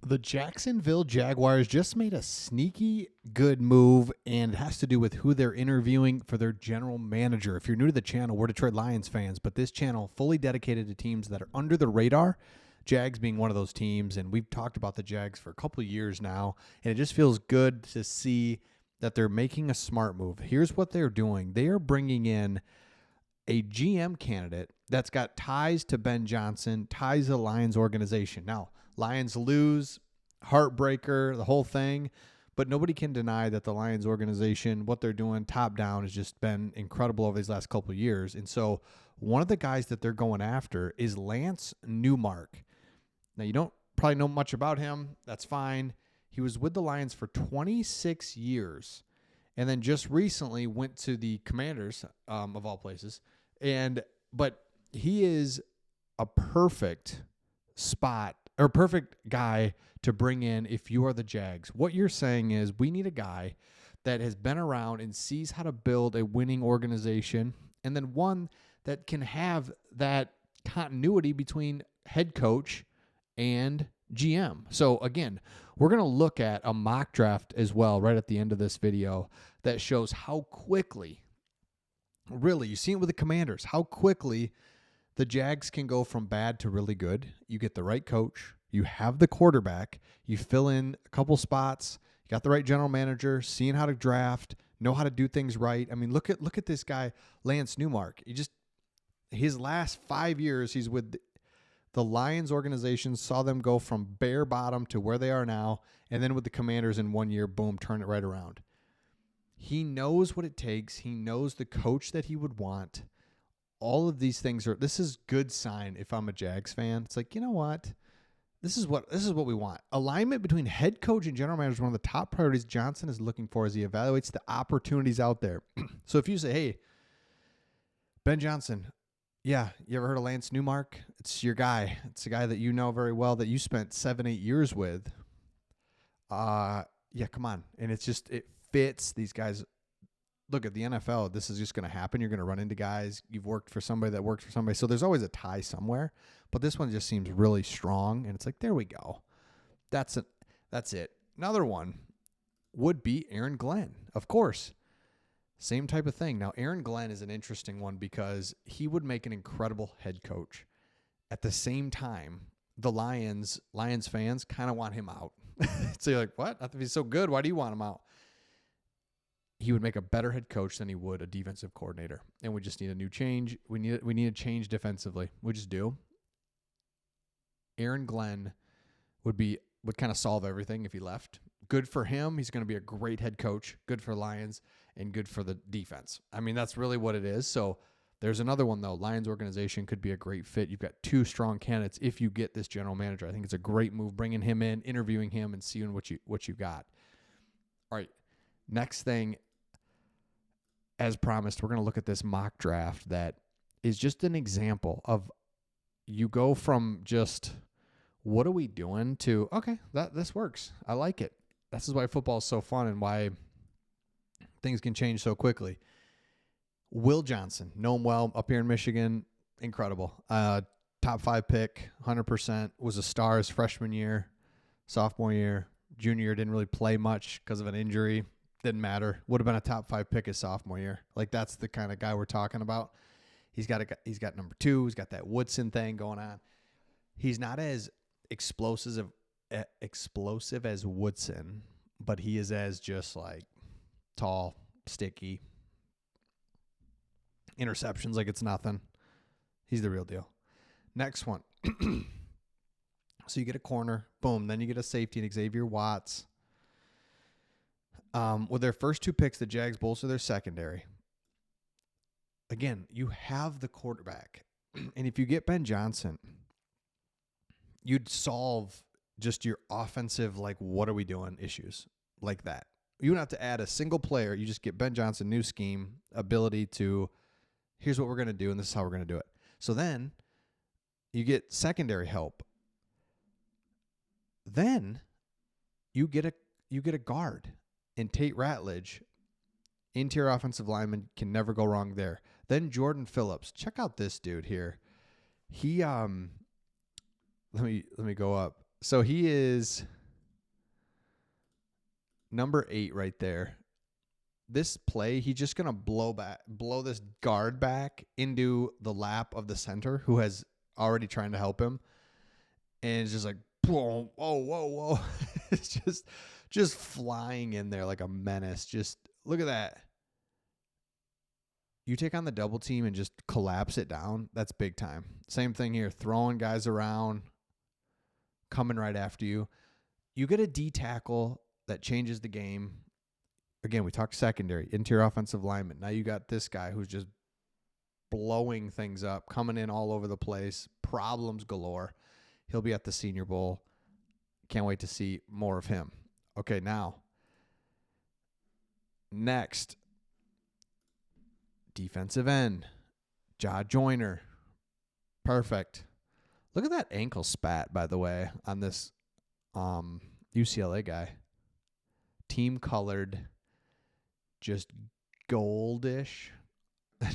The Jacksonville Jaguars just made a sneaky good move, and it has to do with who they're interviewing for their general manager. If you're new to the channel, we're Detroit Lions fans, but this channel fully dedicated to teams that are under the radar, Jags being one of those teams, and we've talked about the Jags for a couple of years now, and it just feels good to see that they're making a smart move. Here's what they're doing. They are bringing in a GM candidate that's got ties to Ben Johnson, ties to the Lions organization. Now, Lions lose, heartbreaker, the whole thing, but nobody can deny that the Lions organization, what they're doing top down, has just been incredible over these last couple of years. And so one of the guys that they're going after is Lance Newmark. Now, you don't probably know much about him. That's fine. He was with the Lions for 26 years and then just recently went to the Commanders, of all places. But he is a perfect spot or perfect guy to bring in if you are the Jags. What you're saying is we need a guy that has been around and sees how to build a winning organization, and then one that can have that continuity between head coach and GM. So again, we're going to look at a mock draft as well right at the end of this video that shows how quickly, really, you see it with the Commanders, how quickly the Jags can go from bad to really good. You get the right coach, you have the quarterback, you fill in a couple spots, you got the right general manager, seeing how to draft, know how to do things right. I mean, look at this guy, Lance Newmark. His last 5 years, he's with the Lions organization, saw them go from bare bottom to where they are now, and then with the Commanders in 1 year, boom, turn it right around. He knows what it takes. He knows the coach that he would want. All of these things this is good sign if I'm a Jags fan. It's like, you know what? This is what we want. Alignment between head coach and general manager is one of the top priorities Johnson is looking for as he evaluates the opportunities out there. So if you say, hey, Ben Johnson, yeah, you ever heard of Lance Newmark? It's your guy. It's a guy that you know very well that you spent 7-8 years with. Yeah, come on. And it fits these guys. Look, at the NFL, this is just going to happen. You're going to run into guys. You've worked for somebody that works for somebody. So there's always a tie somewhere. But this one just seems really strong. And it's like, there we go. That's it. Another one would be Aaron Glenn. Of course. Same type of thing. Now, Aaron Glenn is an interesting one because he would make an incredible head coach. At the same time, the Lions fans kind of want him out. So you're like, what? I think he's so good. Why do you want him out? He would make a better head coach than he would a defensive coordinator. And we just need a new change. We need a change defensively. We just do. Aaron Glenn would kind of solve everything if he left. Good for him. He's going to be a great head coach. Good for Lions and good for the defense. I mean, that's really what it is. So there's another one, though. Lions organization could be a great fit. You've got two strong candidates if you get this general manager. I think it's a great move, bringing him in, interviewing him, and seeing what you got. All right, next thing. As promised, we're going to look at this mock draft that is just an example of you go from just what are we doing to, okay, this works. I like it. This is why football is so fun and why things can change so quickly. Will Johnson, know him well, up here in Michigan, incredible. Top 5 pick, 100%, was a star his freshman year, sophomore year, junior year, didn't really play much because of an injury. Didn't matter. Would have been a top 5 pick his sophomore year. Like, that's the kind of guy we're talking about. He's got number 2. He's got that Woodson thing going on. He's not as explosive as Woodson, but he is as just like tall, sticky, interceptions like it's nothing. He's the real deal. Next one. So you get a corner, boom. Then you get a safety and Xavier Watts. With their first 2 picks, the Jags bolster their secondary. Again, you have the quarterback. And if you get Ben Johnson, you'd solve just your offensive, like, what are we doing issues like that. You don't have to add a single player. You just get Ben Johnson, new scheme, ability to, here's what we're going to do, and this is how we're going to do it. So then you get secondary help. Then you get a guard. And Tate Ratledge, interior offensive lineman, can never go wrong there. Then Jordan Phillips. Check out this dude here. He let me go up. So he is number 8 right there. This play, he's just going to blow this guard back into the lap of the center who has already trying to help him. And it's just like, boom, whoa. It's just flying in there like a menace. Just look at that. You take on the double team and just collapse it down. That's big time. Same thing here, throwing guys around, coming right after you. You get a D tackle that changes the game. Again, we talked secondary, interior offensive lineman. Now you got this guy who's just blowing things up, coming in all over the place, problems galore. He'll be at the Senior Bowl. Can't wait to see more of him. Okay, now, next, defensive end, Jaw Joyner. Perfect. Look at that ankle spat, by the way, on this UCLA guy. Team colored, just goldish,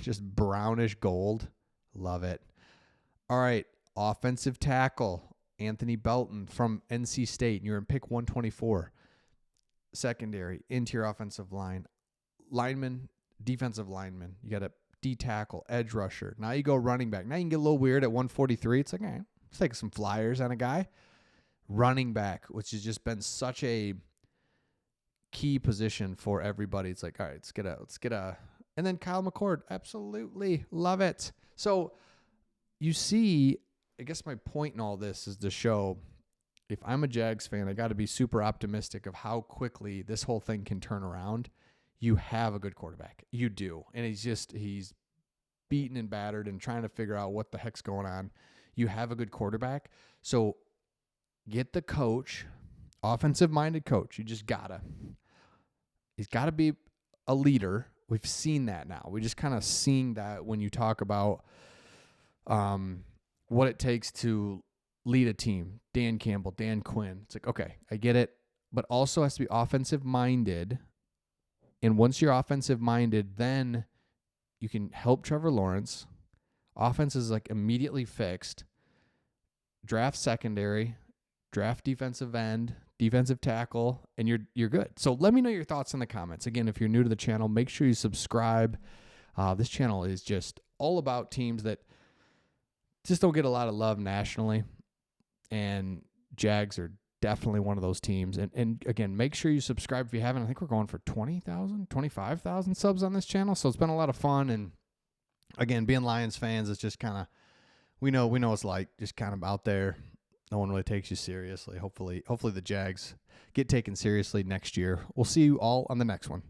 just brownish gold. Love it. All right, offensive tackle, Anthony Belton from NC State. You're in pick 124. Secondary, interior offensive line, lineman, defensive lineman. You got a D tackle, edge rusher. Now you go running back. Now you can get a little weird at 143. It's like, let's take some flyers on a guy. Running back, which has just been such a key position for everybody. It's like, all right, let's get a, and then Kyle McCord. Absolutely love it. So you see, I guess my point in all this is to show, if I'm a Jags fan, I got to be super optimistic of how quickly this whole thing can turn around. You have a good quarterback. You do. And he's beaten and battered and trying to figure out what the heck's going on. You have a good quarterback. So get the coach, offensive-minded coach. You just gotta. He's got to be a leader. We've seen that now. We just kind of seeing that when you talk about what it takes to lead a team. Dan Campbell, Dan Quinn. It's like, okay, I get it. But also has to be offensive-minded. And once you're offensive-minded, then you can help Trevor Lawrence. Offense is like immediately fixed. Draft secondary. Draft defensive end. Defensive tackle, and you're good. So let me know your thoughts in the comments. Again, if you're new to the channel, make sure you subscribe. This channel is just all about teams that just don't get a lot of love nationally, and Jags are definitely one of those teams. And again, make sure you subscribe if you haven't. I think we're going for 20,000, 25,000 subs on this channel, so it's been a lot of fun. And again, being Lions fans, it's just kind of, we know it's like just kind of out there. No one really takes you seriously. Hopefully the Jags get taken seriously next year. We'll see you all on the next one.